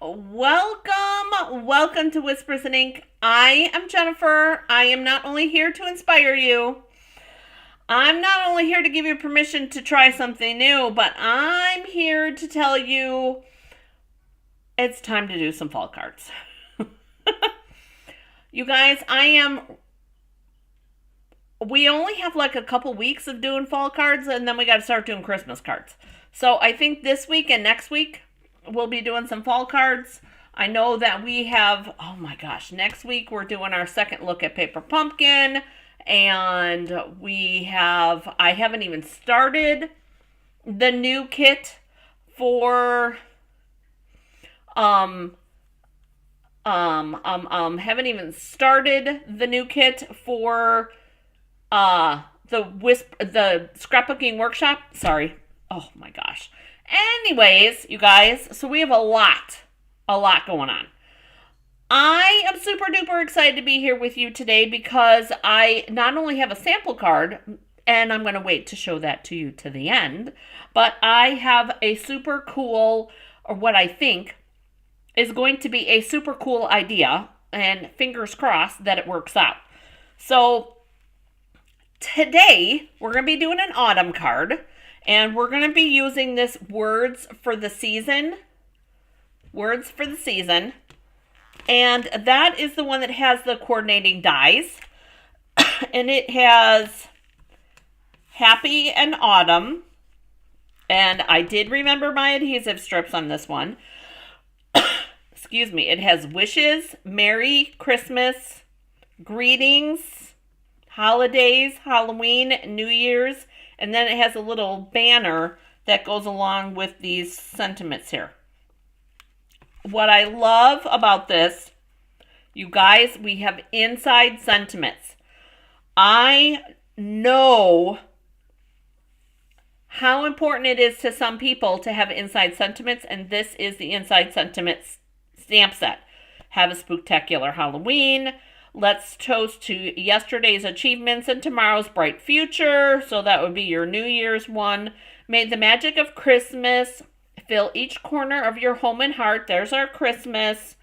Welcome to Whispers and Ink. I am Jennifer. I am not only here to inspire you, I'm not only here to give you permission to try something new, but I'm here to tell you it's time to do some fall cards. You guys, we only have like a couple weeks of doing fall cards, and then we got to start doing Christmas cards. So I think this week and next week we'll be doing some fall cards. I know that we have, oh my gosh, next week we're doing our second look at Paper Pumpkin, and I haven't even started the new kit for haven't even started the new kit for the scrapbooking workshop. Sorry. Oh my gosh. Anyways, you guys, so we have a lot going on. I am super duper excited to be here with you today because I not only have a sample card, and I'm going to wait to show that to you to the end, but I have a super cool, or what I think is going to be a super cool idea, and fingers crossed that it works out. So today we're going to be doing an autumn card, and we're going to be using this Words for the Season, and that is the one that has the coordinating dies, and it has Happy and Autumn, and I did remember my adhesive strips on this one. Excuse me. It has Wishes, Merry Christmas, Greetings, Holidays, Halloween, New Year's, and then it has a little banner that goes along with these sentiments here. What I love about this, you guys, we have inside sentiments. I know how important it is to some people to have inside sentiments, and this is the inside sentiments stamp set. Have a spooktacular Halloween. Let's toast to yesterday's achievements and tomorrow's bright future. So that would be your New Year's one. May the magic of Christmas fill each corner of your home and heart. There's our Christmas.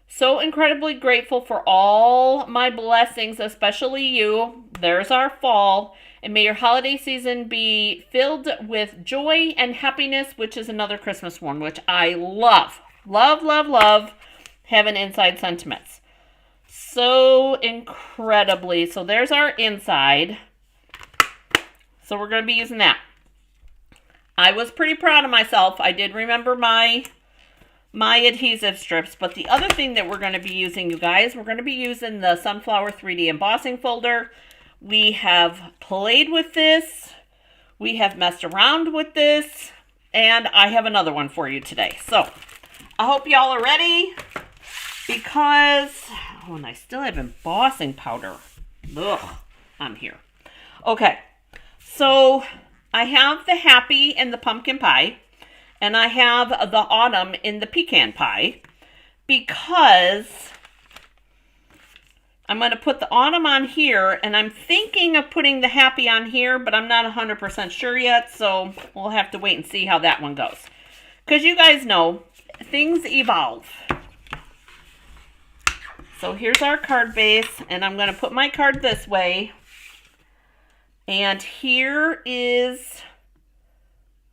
So incredibly grateful for all my blessings, especially you. There's our fall. And may your holiday season be filled with joy and happiness, which is another Christmas one, which I love. Love having inside sentiments. So incredibly. So there's our inside. So we're going to be using that. I was pretty proud of myself. I did remember my adhesive strips. But the other thing that we're going to be using, you guys, we're going to be using the Sunflower 3D embossing folder. We have played with this. We have messed around with this. And I have another one for you today. So I hope y'all are ready, because, oh, and I still have embossing powder. Ugh, I'm here. Okay, so I have the Happy and the pumpkin pie, and I have the Autumn in the pecan pie, because I'm going to put the Autumn on here, and I'm thinking of putting the Happy on here, but I'm not 100% sure yet, so we'll have to wait and see how that one goes. Because you guys know, things evolve. So here's our card base, and I'm going to put my card this way. And here is,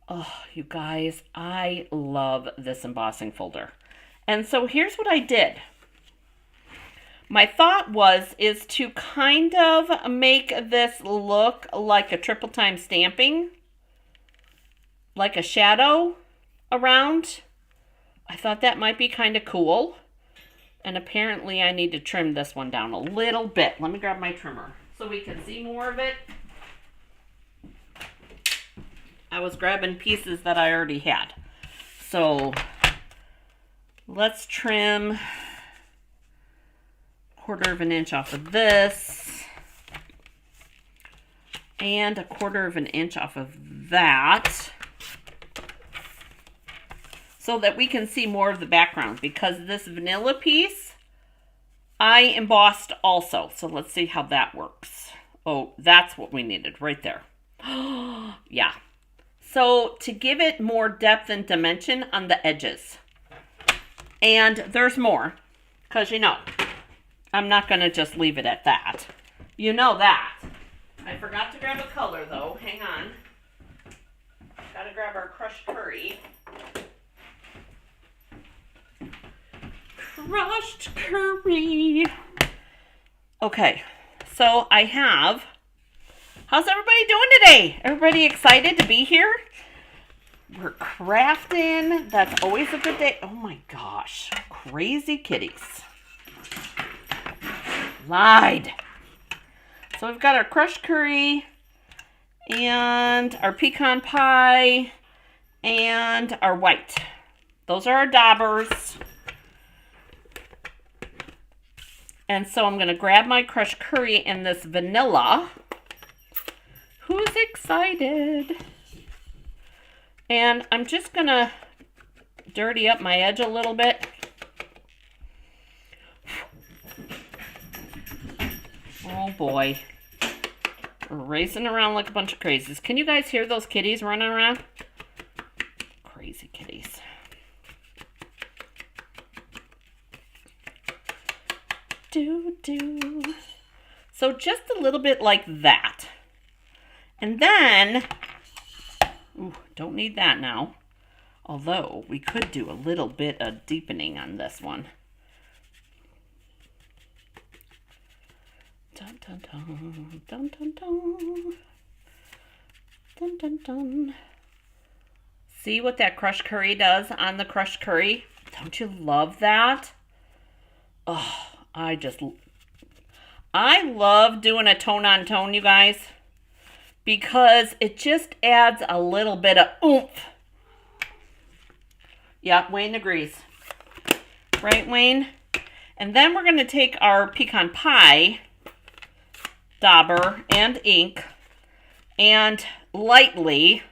oh, you guys, I love this embossing folder. And so here's what I did. My thought is to kind of make this look like a triple time stamping, like a shadow around. I thought that might be kind of cool. And apparently I need to trim this one down a little bit. Let me grab my trimmer so we can see more of it. I was grabbing pieces that I already had. So let's trim 1/4 of an inch off of this. And 1/4 of an inch off of that, so that we can see more of the background, because this vanilla piece I embossed also. So let's see how that works. Oh, that's what we needed right there. Yeah. So to give it more depth and dimension on the edges. And there's more, because you know, I'm not going to just leave it at that. You know that. I forgot to grab a color though. Hang on. Gotta grab our crushed curry. Crushed curry. Okay, so I have... How's everybody doing today? Everybody excited to be here? We're crafting. That's always a good day. Oh my gosh. Crazy kitties. Lied. So we've got our crushed curry and our pecan pie and our white. Those are our daubers. And so I'm going to grab my crushed curry and this vanilla. Who's excited? And I'm just going to dirty up my edge a little bit. Oh boy. We're racing around like a bunch of crazies. Can you guys hear those kitties running around? Crazy kitties. So just a little bit like that. And then, ooh, don't need that now. Although we could do a little bit of deepening on this one. Dun dun dun dun dun dun dun dun dun. See what that crushed curry does on the crushed curry? Don't you love that? Oh, I love doing a tone on tone, you guys, because it just adds a little bit of oomph. Yeah, Wayne agrees. Right, Wayne? And then we're going to take our pecan pie dauber and ink and lightly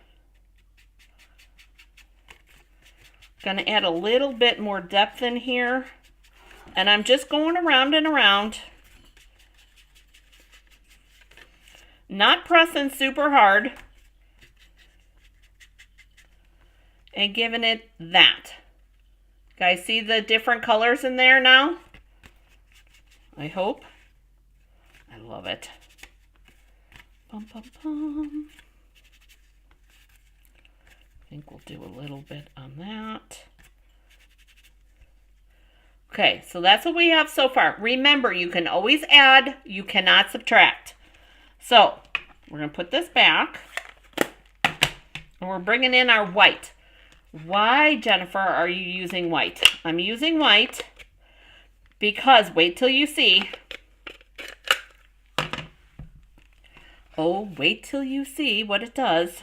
going to add a little bit more depth in here. And I'm just going around and around. Not pressing super hard. And giving it that. Guys, see the different colors in there now? I hope. I love it. Bum, bum, bum. I think we'll do a little bit on that. Okay, so that's what we have so far. Remember, you can always add, you cannot subtract. So, we're going to put this back. And we're bringing in our white. Why, Jennifer, are you using white? I'm using white because, wait till you see. Oh, wait till you see what it does.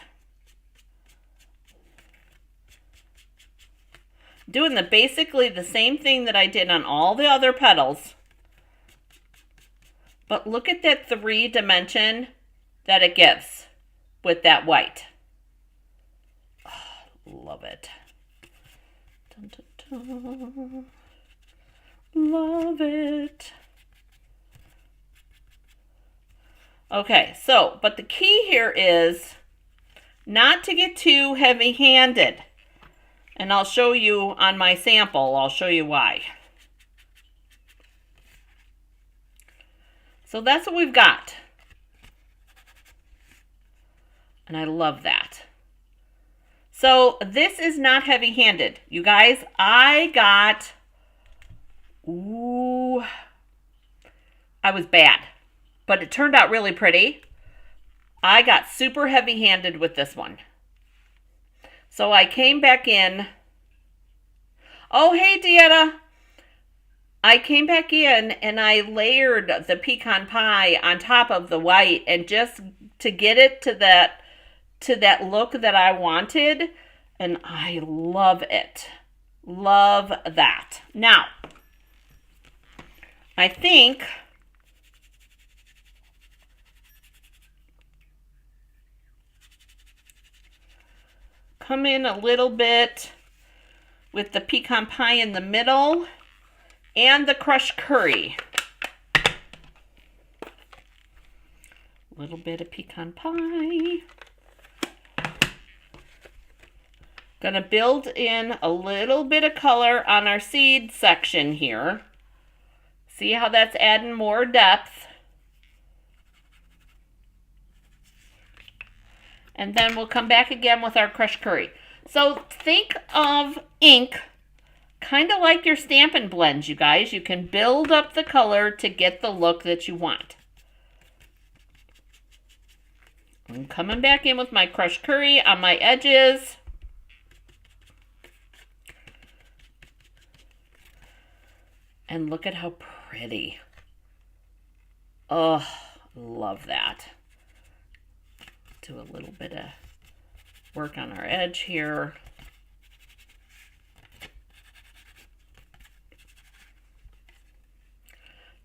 Doing basically the same thing that I did on all the other petals. But look at that 3-dimension that it gives with that white. Oh, love it. Dun, dun, dun. Love it. Okay, so, but the key here is not to get too heavy-handed. And I'll show you on my sample, I'll show you why. So that's what we've got. And I love that. So this is not heavy-handed. You guys, I was bad. But it turned out really pretty. I got super heavy-handed with this one. So I came back in. Oh, hey, Deanna. I came back in and I layered the pecan pie on top of the white, and just to get it to that look that I wanted. And I love it. Love that. Now, I think come in a little bit with the pecan pie in the middle and the crushed curry. A little bit of pecan pie. Gonna build in a little bit of color on our seed section here. See how that's adding more depth. And then we'll come back again with our crushed curry. So think of ink kind of like your Stampin' Blends, you guys. You can build up the color to get the look that you want. I'm coming back in with my crushed curry on my edges. And look at how pretty. Oh, love that. Do a little bit of work on our edge here.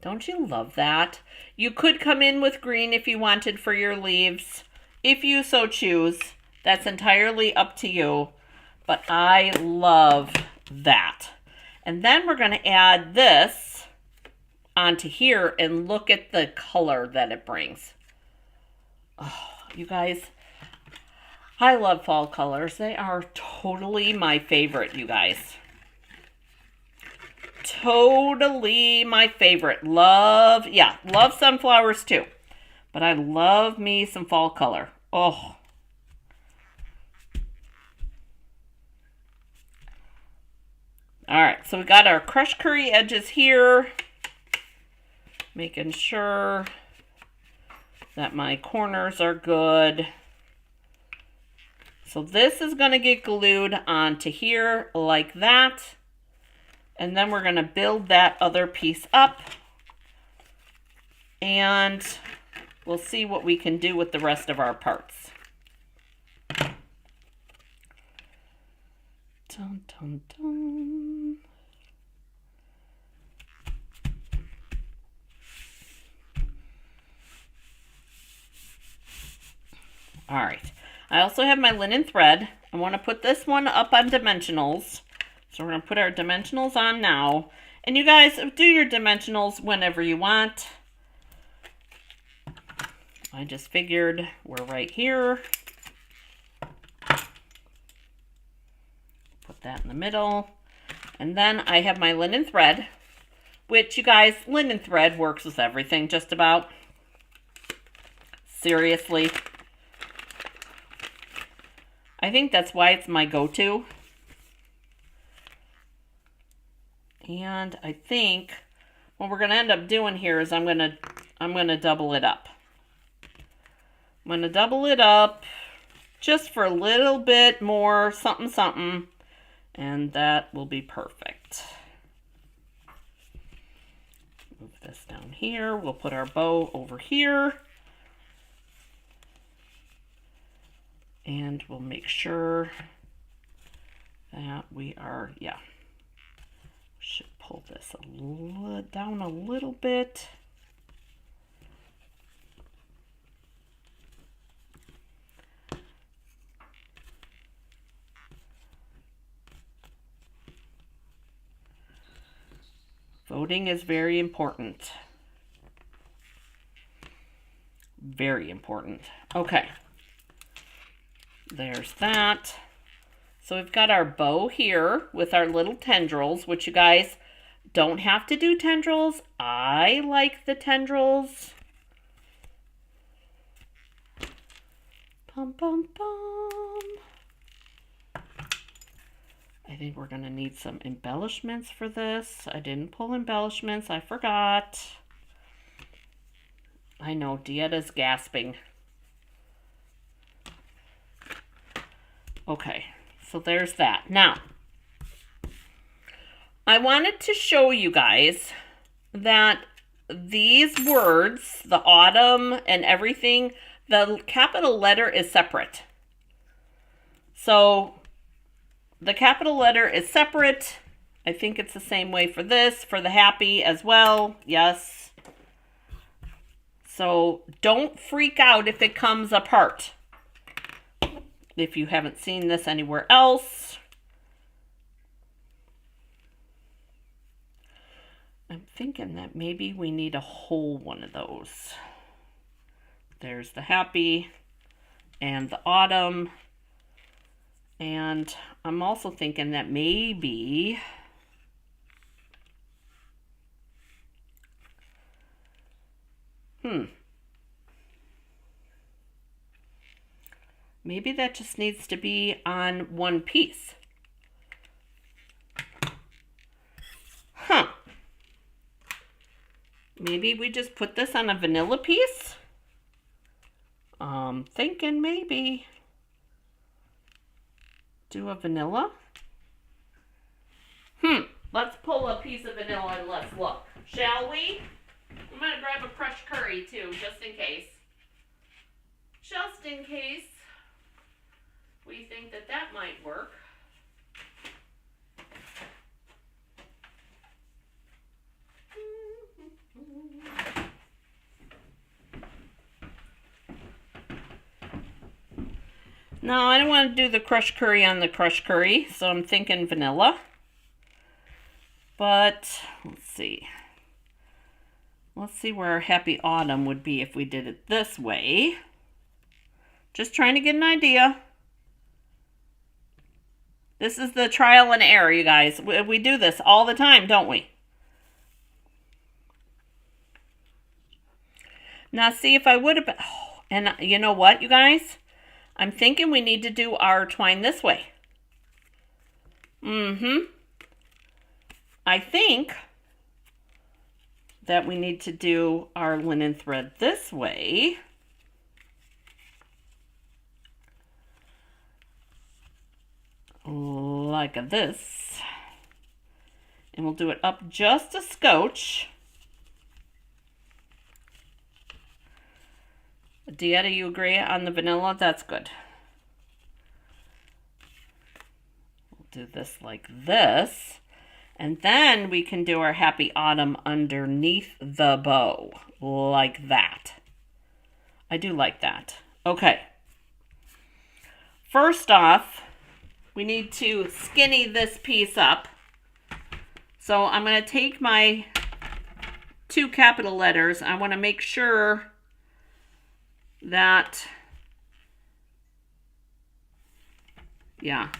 Don't you love that? You could come in with green if you wanted for your leaves, if you so choose. That's entirely up to you, but I love that. And then we're going to add this onto here and look at the color that it brings. Oh, you guys, I love fall colors. They are totally my favorite, you guys. Totally my favorite. Love sunflowers too. But I love me some fall color. Oh. All right, so we got our crushed curry edges here. Making sure that my corners are good. So this is going to get glued onto here like that. And then we're going to build that other piece up. And we'll see what we can do with the rest of our parts. Dun, dun, dun. All right. I also have my linen thread. I want to put this one up on dimensionals. So we're going to put our dimensionals on now. And you guys, do your dimensionals whenever you want. I just figured we're right here. Put that in the middle. And then I have my linen thread, which you guys, linen thread works with everything just about. Seriously. I think that's why it's my go-to. And I think what we're going to end up doing here is I'm going to double it up. I'm going to double it up just for a little bit more something something, and that will be perfect. Move this down here. We'll put our bow over here. And we'll make sure that we are, should pull this down a little bit. Voting is very important. Very important. Okay. There's that. So we've got our bow here with our little tendrils, which you guys don't have to do tendrils. I like the tendrils. Pum, pum, pum. I think we're going to need some embellishments for this. I didn't pull embellishments. I forgot. I know, Dietta's gasping. Okay, so there's that. Now, I wanted to show you guys that these words, the autumn and everything, the capital letter is separate. So the capital letter is separate. I think it's the same way for this, for the happy as well. Yes. So don't freak out if it comes apart. If you haven't seen this anywhere else. I'm thinking that maybe we need a whole one of those. There's the happy and the autumn. And I'm also thinking that maybe maybe that just needs to be on one piece. Huh. Maybe we just put this on a vanilla piece? Thinking maybe do a vanilla. Let's pull a piece of vanilla and let's look. Shall we? I'm going to grab a crushed curry too, just in case. Just in case we think that that might work. No, I don't want to do the crushed curry on the crushed curry, so I'm thinking vanilla. But let's see. Let's see where our happy autumn would be if we did it this way. Just trying to get an idea. This is the trial and error, you guys. We do this all the time, don't we? Now, see, if I would have been... Oh, and you know what, you guys? I'm thinking we need to do our twine this way. I think that we need to do our linen thread this way. Like this. And we'll do it up just a scotch. Dieta, you agree on the vanilla? That's good. We'll do this like this. And then we can do our happy autumn underneath the bow. Like that. I do like that. Okay. First off, we need to skinny this piece up. So I'm going to take my 2 capital letters. I want to make sure that, yeah,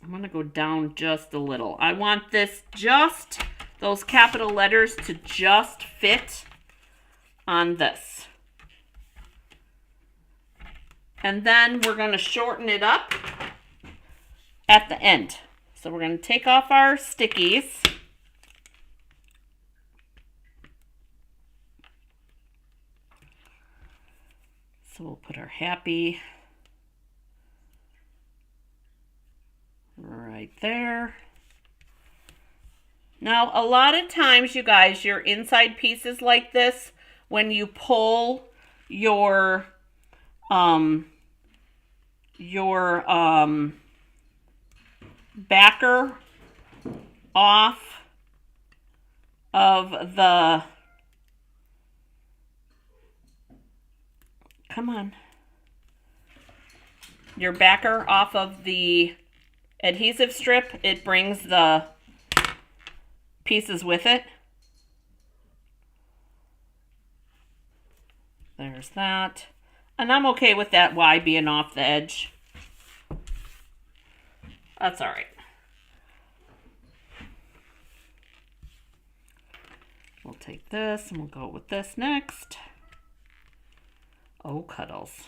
I'm going to go down just a little. I want this just, those capital letters to just fit on this. And then we're going to shorten it up at the end. So we're going to take off our stickies. So we'll put our happy right there. Now, a lot of times, you guys, your inside pieces like this, when you pull your backer off of the, your backer off of the adhesive strip, it brings the pieces with it. There's that. And I'm okay with that Y being off the edge. That's all right. We'll take this and we'll go with this next. Oh, cuddles.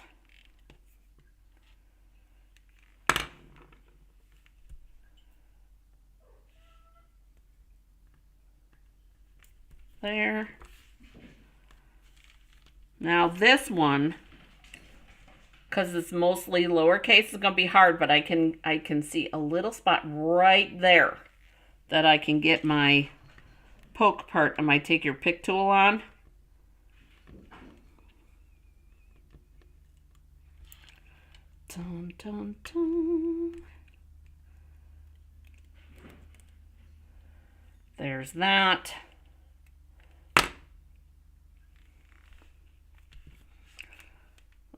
There. Now this one, because it's mostly lowercase, it's going to be hard, but I can see a little spot right there that I can get my poke part. I might take your pick tool on. Dun, dun, dun. There's that.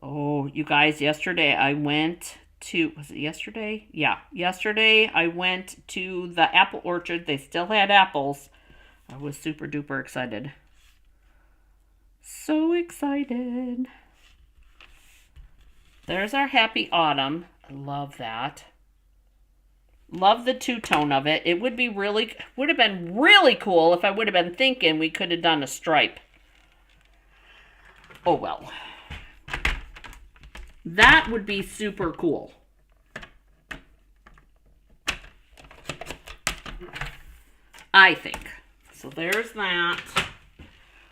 Oh, you guys, yesterday I went to, was it yesterday? Yeah, yesterday I went to the apple orchard. They still had apples. I was super duper excited. So excited. There's our Happy Autumn. I love that. Love the two-tone of it. It would have been really cool if I would have been thinking we could have done a stripe. Oh well. That would be super cool. I think. So there's that.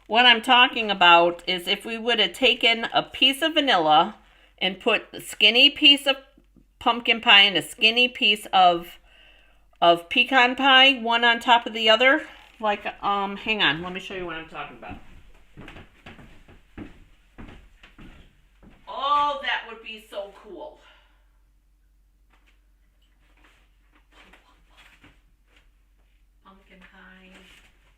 What I'm talking about is if we would have taken a piece of vanilla and put a skinny piece of pumpkin pie and a skinny piece of pecan pie, one on top of the other. Like, hang on, let me show you what I'm talking about. Oh, that would be so cool. Pumpkin pie,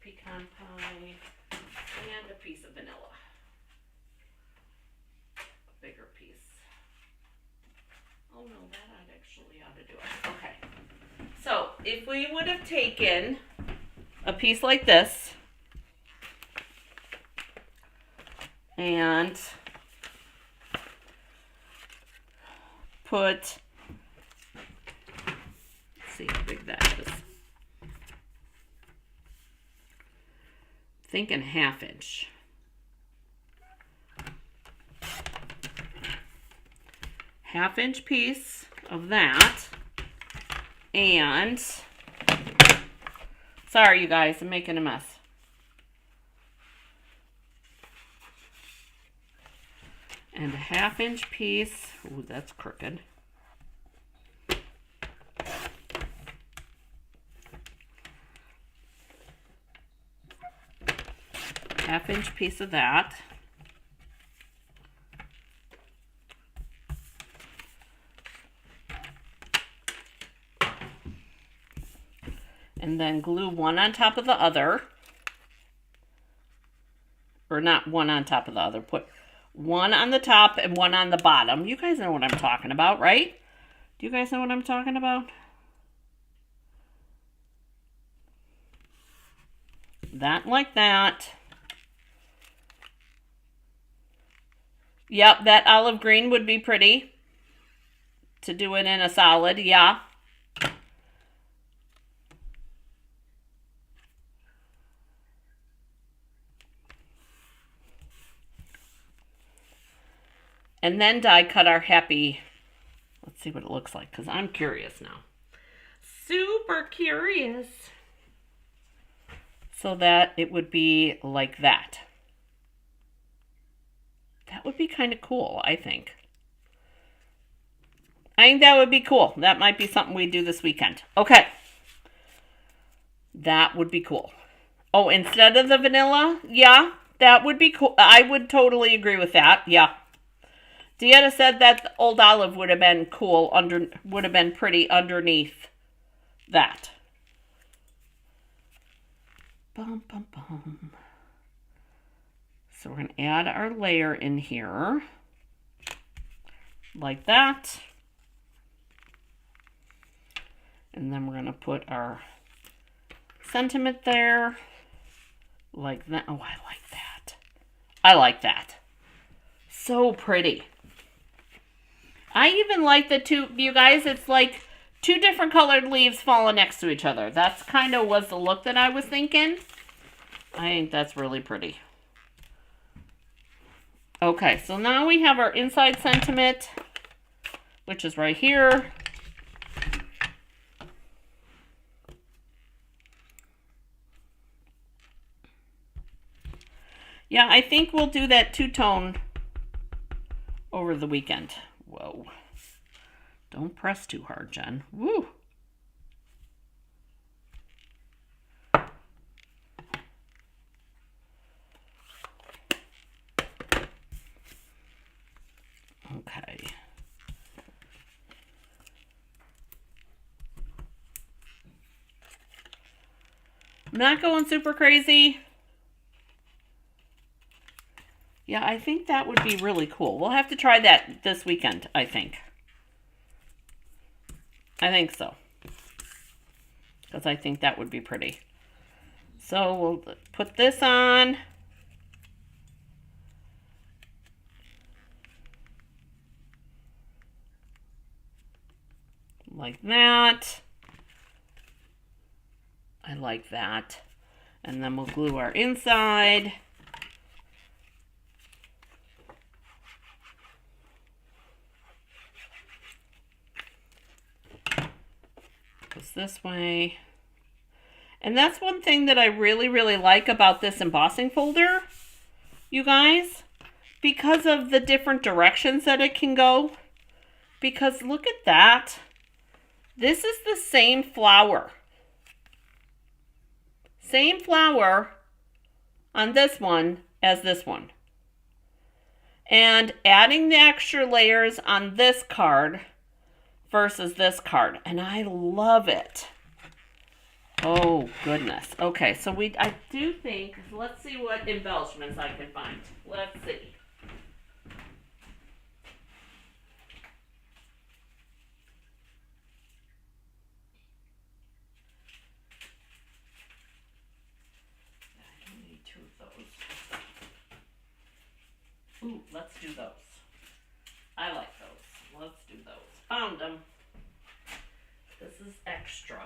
pecan pie, and a piece of vanilla. A bigger piece. Oh no, that actually ought to do it. Okay. So, if we would have taken a piece like this and put, let's see how big that is. Thinking 1/2 inch. Half-inch piece of that. And, sorry you guys, I'm making a mess. And a 1/2 inch piece. Ooh, that's crooked. Half-inch piece of that. And then glue one on top of the other. Or not one on top of the other. Put one on the top and one on the bottom. You guys know what I'm talking about, right? Do you guys know what I'm talking about? That like that. Yep, that olive green would be pretty. To do it in a solid, yeah. And then die cut our happy. Let's see what it looks like, because I'm curious now. Super curious. So that it would be like that. That would be kind of cool, I think. I think that would be cool. That might be something we do this weekend. Okay. That would be cool. Oh, instead of the vanilla? Yeah, that would be cool. I would totally agree with that. Yeah. Deanna said that the old olive would have been cool, would have been pretty underneath that. Bum, bum, bum. So we're going to add our layer in here, like that. And then we're going to put our sentiment there, like that. Oh, I like that. I like that. So pretty. I even like the two, you guys, it's like 2 different colored leaves falling next to each other. That's kind of was the look that I was thinking. I think that's really pretty. Okay, so now we have our inside sentiment, which is right here. Yeah, I think we'll do that two-tone over the weekend. Whoa. Don't press too hard, Jen. Woo. Okay. I'm not going super crazy. Yeah, I think that would be really cool. We'll have to try that this weekend, I think. I think so. Because I think that would be pretty. So we'll put this on. like that. I like that. And then we'll glue our inside. Goes this way. And that's one thing that I really, really like about this embossing folder, you guys, because of the different directions that it can go. Because look at that. This is the same flower. Same flower on this one as this one. And adding the extra layers on this card versus this card. And I love it. Oh, goodness. Okay, so I do think, let's see what embellishments I can find. Let's see. I don't need two of those. Ooh, let's do those. I like those. Let's do those. Found them. This is extra.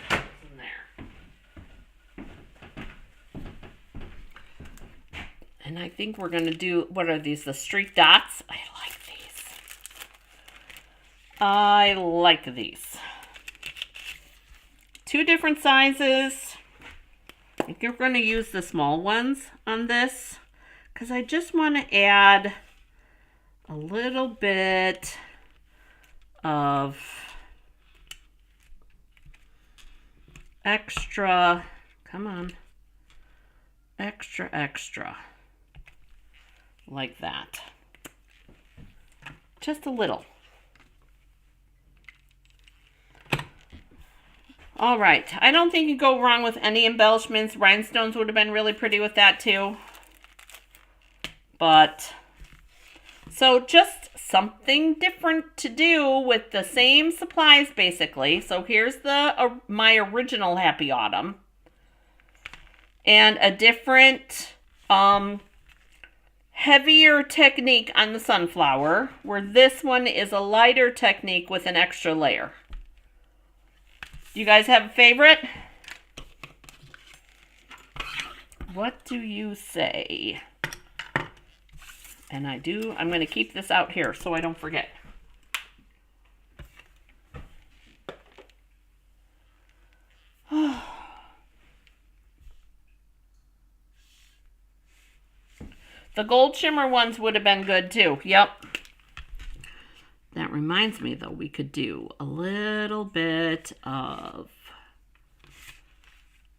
In there. And I think we're going to do, what are these? The streak dots? I like these. I like these. Two different sizes. I think we're going to use the small ones on this because I just want to add a little bit of extra, come on, extra, like that. Just a little. All right, I don't think you go wrong with any embellishments. Rhinestones would have been really pretty with that too. But, so just something different to do with the same supplies basically. So here's the my original Happy Autumn. And a different, heavier technique on the sunflower, where this one is a lighter technique with an extra layer. Do you guys have a favorite? What do you say? And I do, I'm going to keep this out here so I don't forget. The gold shimmer ones would have been good too. Yep. That reminds me though, we could do a little bit of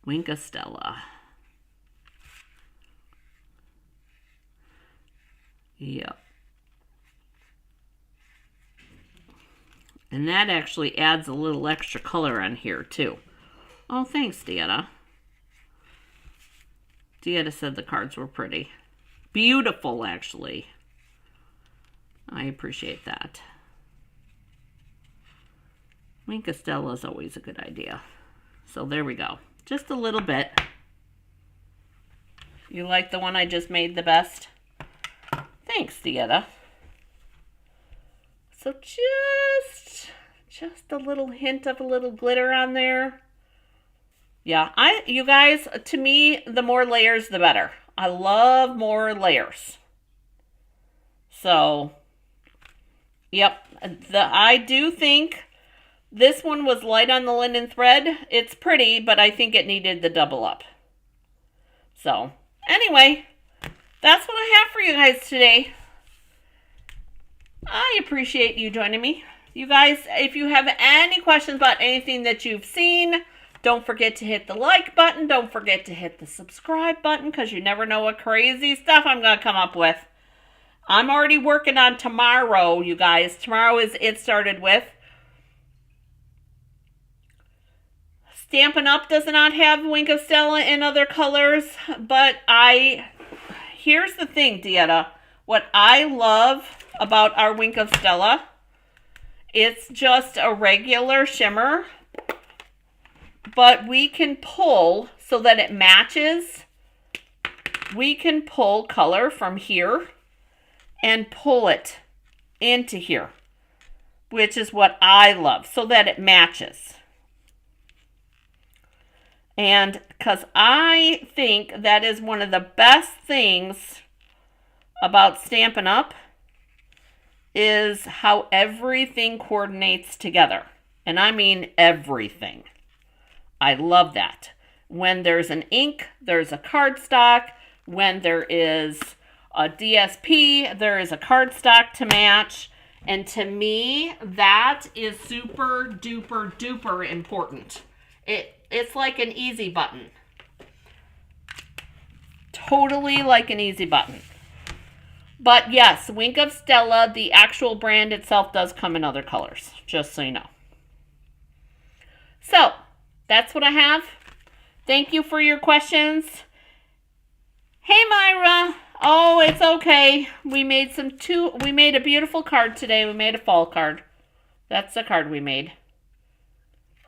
Winka Stella. Yep. And that actually adds a little extra color on here too. Oh, thanks, Deanna. Deanna said the cards were pretty. Beautiful, actually. I appreciate that. Winka Stella is always a good idea. So there we go. Just a little bit. You like the one I just made the best? Thanks, Deanna. So just a little hint of a little glitter on there. Yeah, you guys, to me, the more layers, the better. I love more layers. So, yep, I do think this one was light on the linen thread. It's pretty, but I think it needed the double up. So, anyway, that's what I have for you guys today. I appreciate you joining me. You guys, if you have any questions about anything that you've seen, don't forget to hit the like button. Don't forget to hit the subscribe button because you never know what crazy stuff I'm going to come up with. I'm already working on tomorrow, you guys. Tomorrow is It Started With. Stampin' Up! Does not have Winka Stella in other colors, but here's the thing, Deanna. What I love about our Winka Stella, it's just a regular shimmer, but we can pull so that it matches. We can pull color from here and pull it into here, which is what I love, so that it matches. And because I think that is one of the best things about Stampin' Up! Is how everything coordinates together. And I mean everything. I love that. When there's an ink, there's a cardstock. When there is a DSP, there is a cardstock to match. And to me, that is super duper duper important. It's like an easy button. Totally like an easy button. But yes, Wink of Stella, the actual brand itself, does come in other colors, just so you know. So, that's what I have. Thank you for your questions. Hey, Myra. Oh, it's okay. We made a beautiful card today. We made a fall card. That's the card we made.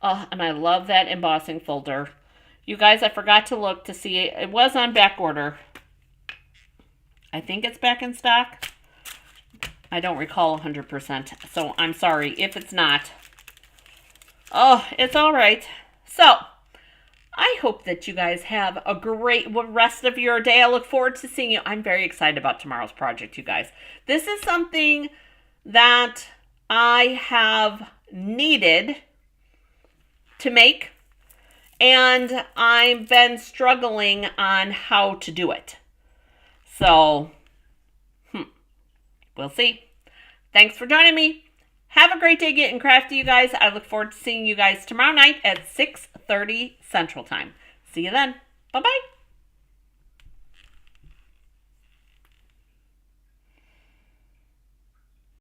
Oh, and I love that embossing folder. You guys, I forgot to look to see. It was on back order. I think it's back in stock. I don't recall 100%, so I'm sorry if it's not. Oh, it's all right. So, I hope that you guys have a great rest of your day. I look forward to seeing you. I'm very excited about tomorrow's project, you guys. This is something that I have needed to make, and I've been struggling on how to do it. So, we'll see. Thanks for joining me. Have a great day getting crafty, you guys. I look forward to seeing you guys tomorrow night at 6:30 Central Time. See you then. Bye-bye.